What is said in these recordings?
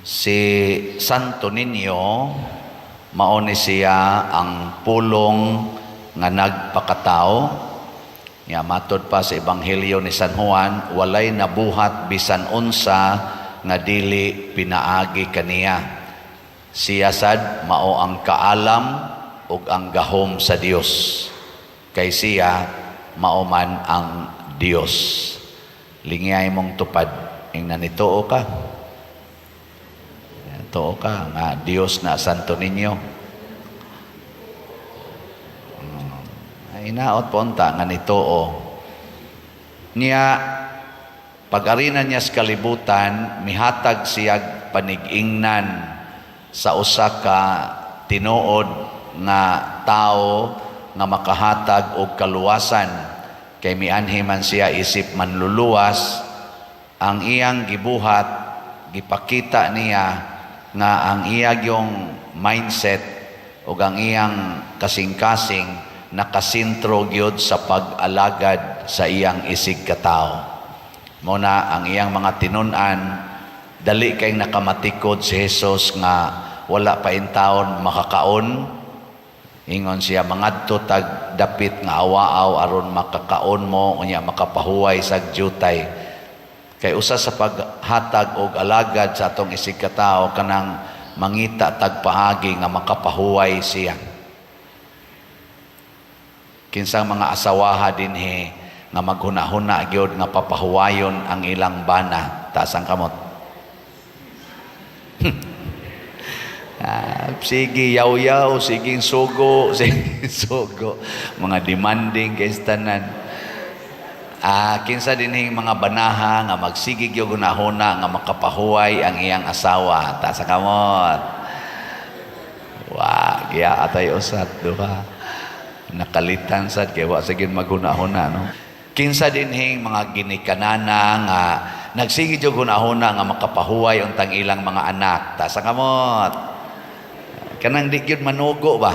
Si Santo Niño mao ni siya ang pulong nga nagpakatao. Nya matod pa sa Ebanghelyo ni San Juan, walay nabuhat bisan unsa nga dili pinaagi kaniya. Siya sad mao ang kaalam ug ang gahom sa Dios. Kay siya mao man ang Dios. Lingay mong tupad ing nanituo ka. Tuo ka nga Dios na Santo Niño. Inaot po unta nga nituo. Niya pag-arina niya sa kalibutan, mihatag siyag panig-ingnan sa usa ka tinuod nga tao nga makahatag og kaluwasan. Kay mianhi man siya isip manluluwas, ang iyang gibuhat, gipakita niya nga ang iyang mindset o ang iyang kasing-kasing nakasintro gyud sa pag-alagad sa iyang isig katao. Muna ang iyang mga tinun-an, dali kay nakamatikod si Jesus nga wala pa intawon makakaon. Ingon siya, mangadto tag dapit nga awaaw aron makakaon mo, unya makapahuway sa jutay. Kay usa sa paghatag og alagad sa atong isig katao kanang mangita tagpaagi nga makapahuway siya. Kinsang mga asawaha dinhi nga maghuna-huna gyud nga papahuwayon ang ilang bana. Taas ang kamot. Sige yaw-yaw, sige sugo, sige sugo. Mga demanding kay tanan. Kinsa dinhing mga banaha nga magsigig yung gunahuna nga makapahuway ang iyang asawa. Taas ang kamot. Wag, ya atay usat, duha. Nakalitan sad kay wa sige maghuna-huna, no? Kinsa dinhing mga ginikanana nga nagsigig yung gunahuna nga makapahuway untang ilang mga anak. Taas ang kamot. Kanang di gyud manugo ba?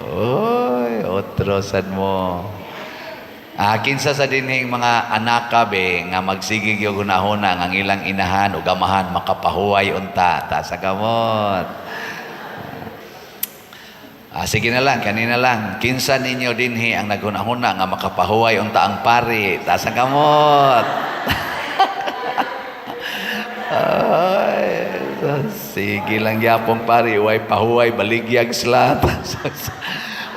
Oy, otro sad mo. Kinsa sa dinhing mga anak be nga magsigig yung gunahuna ang ilang inahan o gamahan makapahuway unta. Taas ang kamot. Sige na lang, kanina lang. Kinsa ninyo dinhi ang naghunahuna nga makapahuway unta ang pari. Taas ang kamot. Ay, sige lang yapong pari, way pahuway baligyag slat.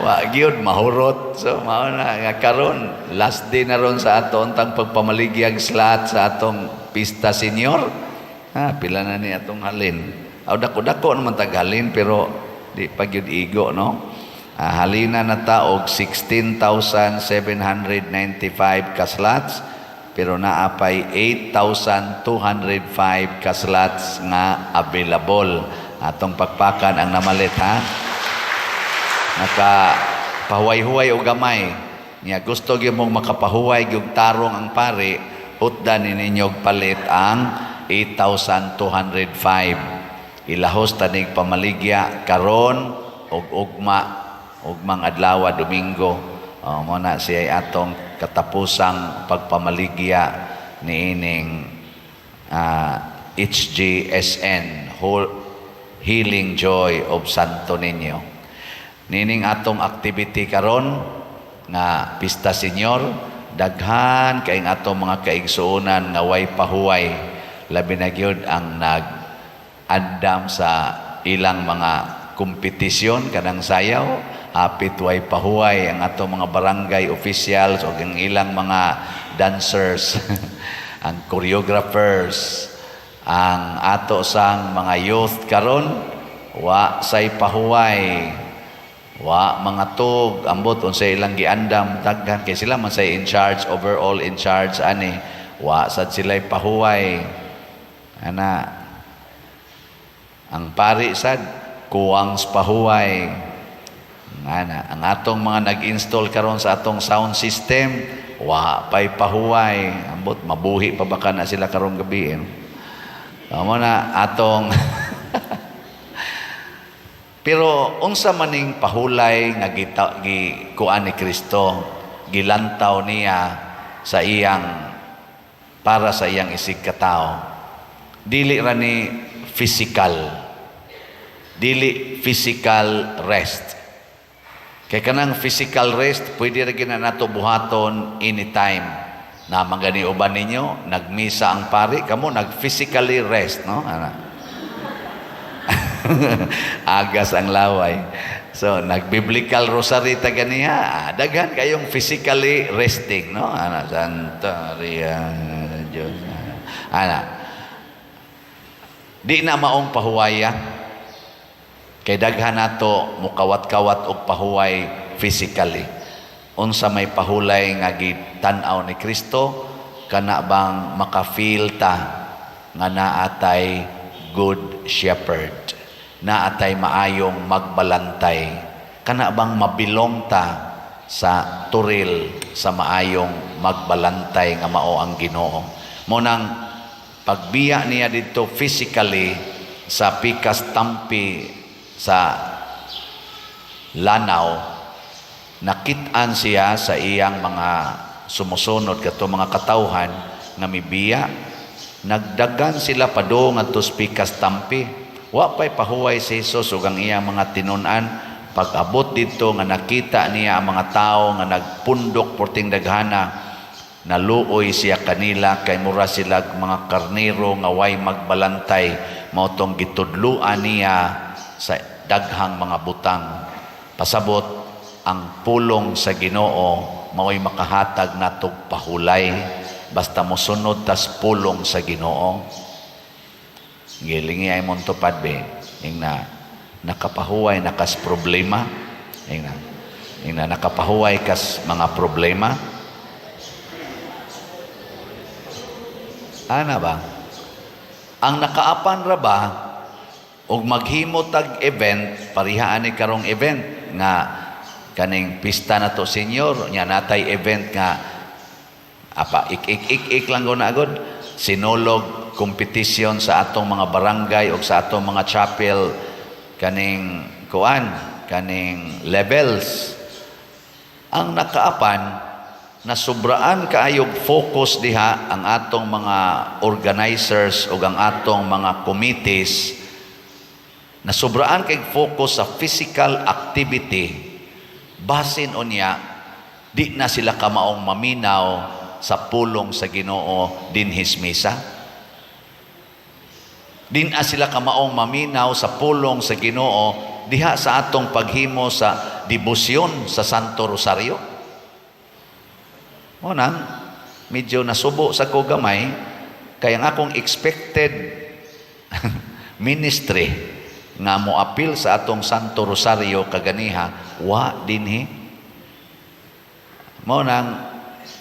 Wa gyud mahurot. So mao na nga karon last day na ron sa aton tang pagpamaligyag slat sa atong pista senior. Pila na ni atong halin. Dako-dako naman tag halin pero di pa gyud igo, no? Halina na ta og 16,795 ka slots pero naapay 8,205 ka slots nga available. Atong pagpakan ang namalit, ha? Nakapahuway-huway o gamay niya gusto gyud mong makapahuway gyud tarong ang pari, utdan ninyog palit ang 8,205. Ilahos tanig pamaligya karon og ugmang adlaw Domingo. Mo na siya atong katapusang pagpamaligya niining HGSN, Healing Joy of Santo Niño. Nining atong activity karon nga Pista Senior, daghan kay atong mga kaigsuonan nga way pahuway, labi na gyud ang nag-andam sa ilang mga kompetisyon kanang sayaw, hapit way pahuway ang atong mga barangay officials o ang ilang mga dancers, ang choreographers, ang ato sang mga youth karon wa say pahuway. Wa mga tug ambot unsay ilang giandam daghan kay sila man say in charge, overall in charge ani, wa sad sila'y pahuway ana. Ang pari sad kuwang pahuway ana. Ang atong mga nag-install karon sa atong sound system wa pay pahuway ambot mabuhi pa baka na sila karong gabi. Amo na atong pero unsa maning pahulay nga gikuan ni Kristo, gilantaw niya sa iyang para sa iyang isig katao. dili ra ni physical. Dili physical rest. Kay kanang physical rest, pwede rin na nato buhaton anytime. Na magani uban ninyo, nagmisa ang pari, kamo nag-physically rest, no? Agas ang laway. So, nag-biblical rosary ta ganiya, daghan kayong physically resting, no? Santa Maria, Diyos. Di na maong pahuwaya. Kay daghan nato mukawat-kawat og pahuway physically. Unsa may pahulay nga gitan-aw ni Kristo, kana bang makafeel ta nga naatay good shepherd, naatay maayong magbalantay, kana bang mabilong ta sa turil sa maayong magbalantay nga mao ang Ginoo. Mo nang pagbiya niya dito physically sa pikas tampi sa lanaw, nakit-an siya sa iyang mga sumusunod kato mga katawhan nga mibiya, nagdagan sila padung ngadto sa pikas tampi. Wa pay pahuway si Jesus ug ang iyang mga tinun-an. Pag-abot dito nga nakita niya ang mga tao nga nagpundok porting daghana, naluoy siya kanila kay mura sila mga karnero nga way magbalantay, mao tong gitudluan niya sa daghang mga butang. Pasabot ang pulong sa Ginoo mao'y makahatag natog pahulay basta mosunod tas pulong sa Ginoo. Gilingi ay mong tupad be, ing na nakapahuway nakas problema, ing na nakapahuway kas mga problema. Ana ba? Ang nakaapan ra ba og maghimo tag event, parihaan ni karong event nga kaning pista na to senior, nya natay event nga ik lang go na agad, sinulog competition sa atong mga barangay o sa atong mga chapel, kaning kaning levels. Ang nakaapan, nasubraan kaayog focus diha ang atong mga organizers o ang atong mga committees, nasubraan kay focus sa physical activity. Basin unya, di na sila kamaong maminaw sa pulong sa Ginoo dinhis misa. Di na sila kamaong maminaw sa pulong sa Ginoo diha sa atong paghimo sa debosyon sa Santo Rosario. Mo nang medyo nasubo sa ko gamay kay ang akong expected ministry nga moapil sa atong Santo Rosario kaganiha, wa dinhi. Mo nang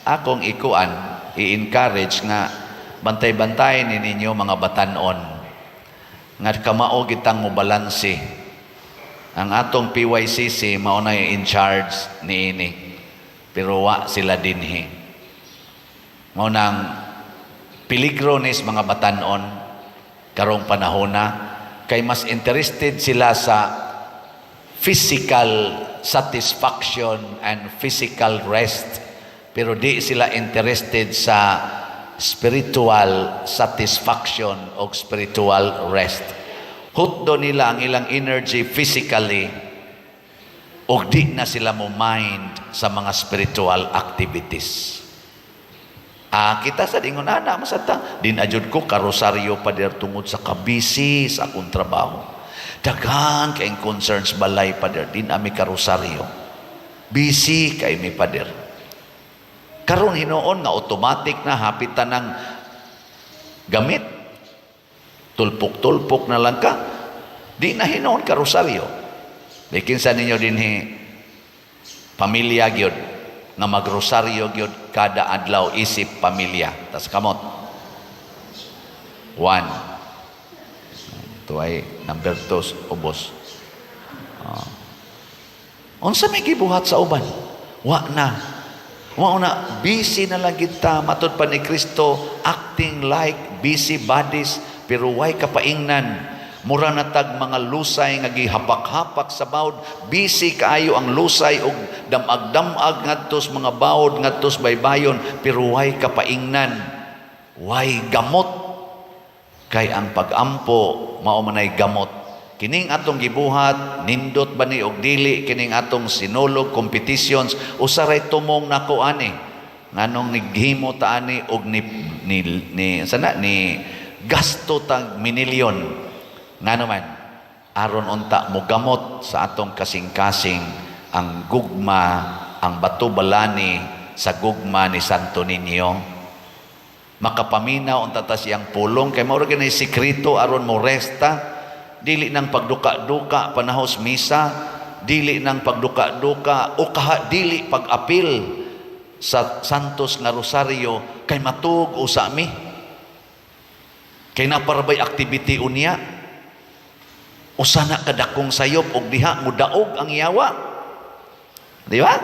akong ikuan, i-encourage nga bantay-bantay ninyo mga batanon nga kamao gitang mobalanse. Ang atong PYCC mao na in charge niini, pero wa sila dinhi. Mo nang peligro nis mga batanon karong panahona, kay mas interested sila sa physical satisfaction and physical rest, pero di sila interested sa spiritual satisfaction o spiritual rest. Hutdo nila ang ilang energy physically o di na sila mo mind sa mga spiritual activities. Kita sa dingon ana masata din ajud ko karosaryo pa der tungod sa kabisi sa akong trabaho. Daghan kay concerns balay pa der din ami karosaryo. Busy kay mi pa der. Karon hinuon nga automatic na hapitan ng gamit. Tulpok-tulpok na lang ka. Di na hinuon karosaryo. Dikin sa ninyo dinhi pamilya gyud nga magrosaryo gyud kada adlaw isip pamilya. Tas kamot. 1. Ito ay number 2 ubos. Unsa may gibuhat sa uban? Wa na. Busy na lang kita matud pa ni Kristo, acting like busy bodies pero way kapaingnan. Mura na tag mga lusay nga gihapak-hapak sa bawod, busy kaayo ang lusay og damag-damag ngadtos mga bawod ngadtos baybayon pero way kapaingnan, way gamot. Kay ang pag-ampo mao manay gamot. Kining atong gibuhat, nindot ba ni og dili kining atong sinulog competitions usaray tumong nako ani. Nganong nighimo ta ani og ni gasto tag minilyon. Ngano man aron unta mo gamot sa atong kasing-kasing ang gugma, ang batubalani sa gugma ni Santo Niño. Makapaminaw unta ta siyang pulong kay mao ra gani sikreto aron mo resta, dili nang pagduka-duka panahos misa, dili nang pagduka-duka o dili pag-apil sa santos nga rosaryo kay matug usami. Kay naparabay activity unya. Usa na kadakong sayop og diha mudaog ang yawa. Di ba?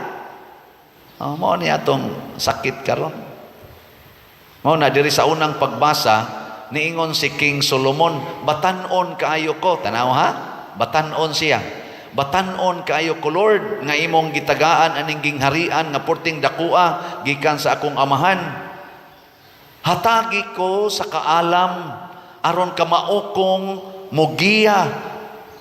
Mao ni atong sakit karon. Mao na diri sa unang pagbasa niingon si King Solomon, batan-on kaayo ko, tanaw ha? Batan-on siya. Batan-on kaayo ko Lord nga imong gitagaan aning gingharian nga porting dakua gikan sa akong amahan. Hatagi ko sa kaalam aron kamaokong mugiya,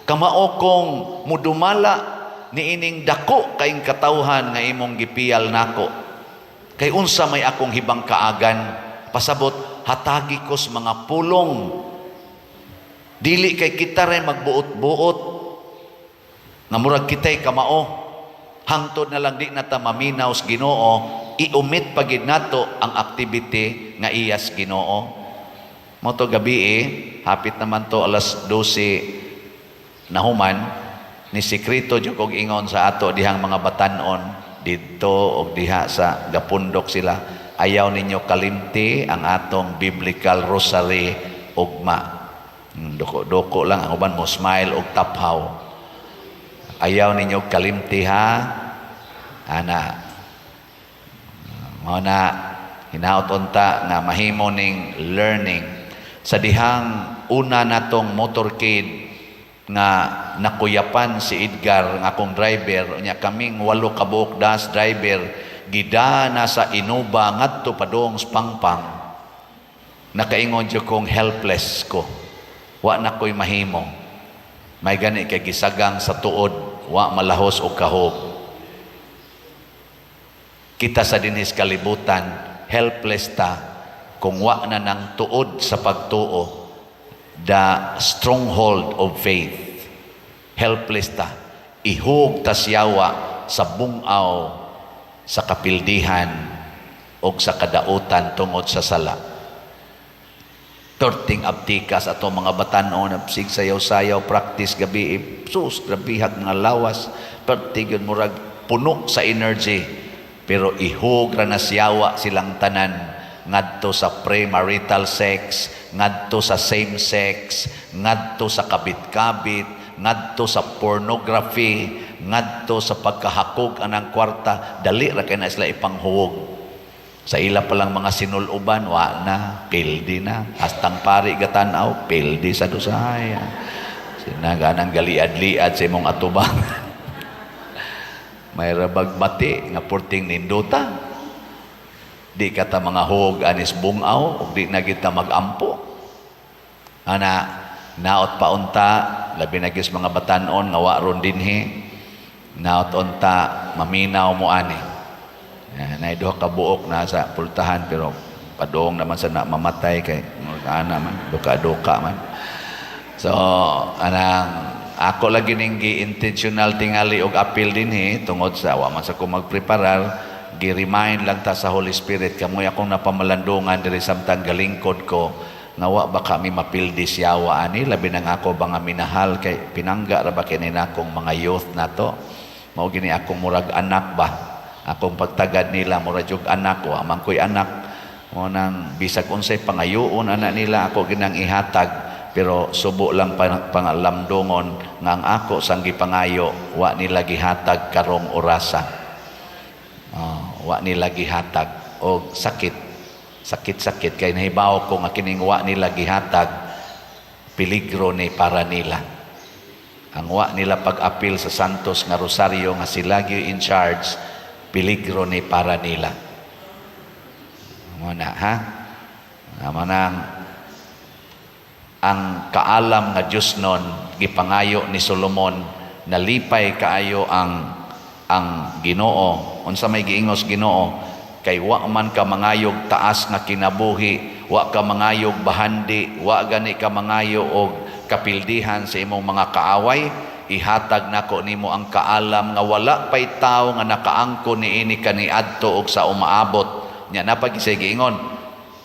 kamaokong mudumala niining dako kaing katawhan nga imong gipiyal nako. Kay unsa may akong hibang kaagan, pasabot hatagi ko sa mga pulong. Dili kay kita rin magbuot-buot nga murag kitay kamao. Hangtod na lang di na ta maminaw sa Ginoo, iumit pagid nato ang activity nga iyas Ginoo. Mo to gabi hapit naman to alas 12 na human, ni sikreto jud kog ingon sa ato dihang mga batan-on didto og diha sa gapundok sila. Ayaw ninyo kalimti ang atong biblical rosary ugma. Doko-doko lang ang uban mo smile og taphaw. Ayaw ninyo kalimti ha. Ana. Mao na hinaot unta nga mahimo ning learning sa dihang una natong motorcade nga nakuyapan si Edgar nga akong driver nya kaming 8 ka buok das driver gidana sa Inuba ngadto padong Pangpang. Nakaingon jud kong helpless ko, wa na ko'y mahimo, may gani kay gisagang sa tuod, wa malahos og kahog. Kita sa dinis kalibutan helpless ta kung wa na nang tuod sa pagtuo, the stronghold of faith. Helpless ta, ihug ta siyawa sa bungaw sa kapildihan o sa kadautan tungod sa sala. Torting abtikas ato mga batan-on napsig sayaw-sayaw practice gabi sus grabihag nga lawas pertigon murag puno sa energy pero ihug ra na siyawa silang tanan ngadto sa premarital sex, ngadto sa same sex, ngadto sa kabit-kabit, ngadto sa pornography, ngadto sa pagkahakog anang kwarta, dali ra kay na sila ipanghuwog. Sa ila palang mga sinuluban, wa na, pildi na. Hastang pari gatanaw, pildi sa dusaya. Sinaganang galiad-liad sa imong atubang. May rabagbati nga purting ninduta. Di kata mga huwog anis bungaw, o di na kita mag-ampo. Ana, naot pa unta, labi na gis mga batanon, nga wa ron dinhi. Naot unta, maminaw mo ani. Naiduha ka buok na sa pultahan, pero padong naman sa mamatay kay ana man, duka-duka man. So, anang, ako lagi ninggi intentional tingali og appeal dinhi, tungod sa wa man sa ko magpreparar, gi-remind lang ta sa Holy Spirit kamoy akong napamalandungan diri samtang galingkod ko nawa ba kami mapildi siyawa ani labi na ako ba nga minahal kay pinangga ra ba kini nakong mga youth nato mao gini akong murag anak ba akong pagtagad nila murag jug anak ko amang koy anak mo nang bisag unsay pangayoon ana nila ako ginang ihatag pero subo lang pangalamdongon nga ang ako sang gipangayo wa nila gihatag karong orasa. Wa nila gihatag o sakit kay nahibaw ko nga kining wa nila gihatag peligro ni para nila ang wa nila pag-apil sa Santos nga Rosaryo nga sila gyud in charge peligro ni para nila mo na ha manang ang kaalam nga Dios nun gipangayo ni Solomon, nalipay kaayo ang Ginoo. Unsa may giingos Ginoo, kay wa man ka mangayog taas nga kinabuhi, wa ka mangayog bahandi, wa gani ka mangayo og kapildihan sa imong mga kaaway. Ihatag nako nimo ang kaalam nga wala pay tawo nga nakaangko niini kaniadto og sa umaabot. Nya napagisay giingon,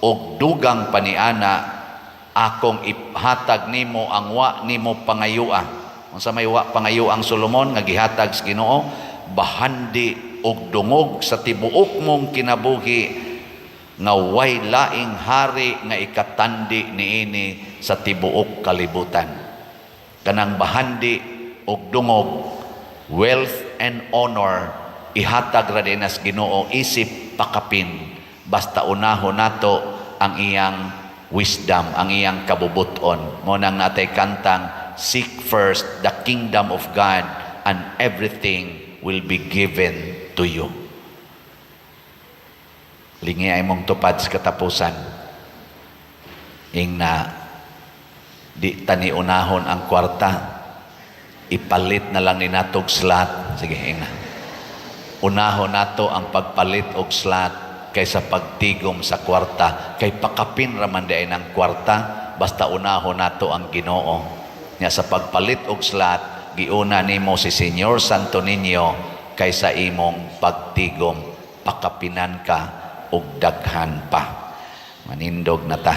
og dugang paniana akong ihatag nimo ang wa nimo pangayua. Unsa may wa pangayua ang Solomon nga gihatag sa Ginoo, bahandi og dungog sa tibuok mong kinabuhi nga way laing hari nga ikatandi niini sa tibuok kalibutan. Kanang bahandi og dungog, wealth and honor, ihatag ra din as Ginoo isip pakapin, basta unahon nato ang iyang wisdom, ang iyang kabubuton. Mo nang natay kantang, seek first the kingdom of God and everything will be given to you. Lingi ay mong tupad sa katapusan. Ing na di tani unahon ang kwarta, ipalit na lang ni natog slot. Sige, ing na. Unahon nato ang pagpalit og slot kaysa pagtigom sa kwarta. Kay pakapin raman di ay ng kwarta, basta unahon nato ang Ginoo. Nya sa pagpalit og slot, giuna nimo si Señor Santo Niño kaysa imong pagtigom, pakapinan ka og daghan pa. Manindog na ta.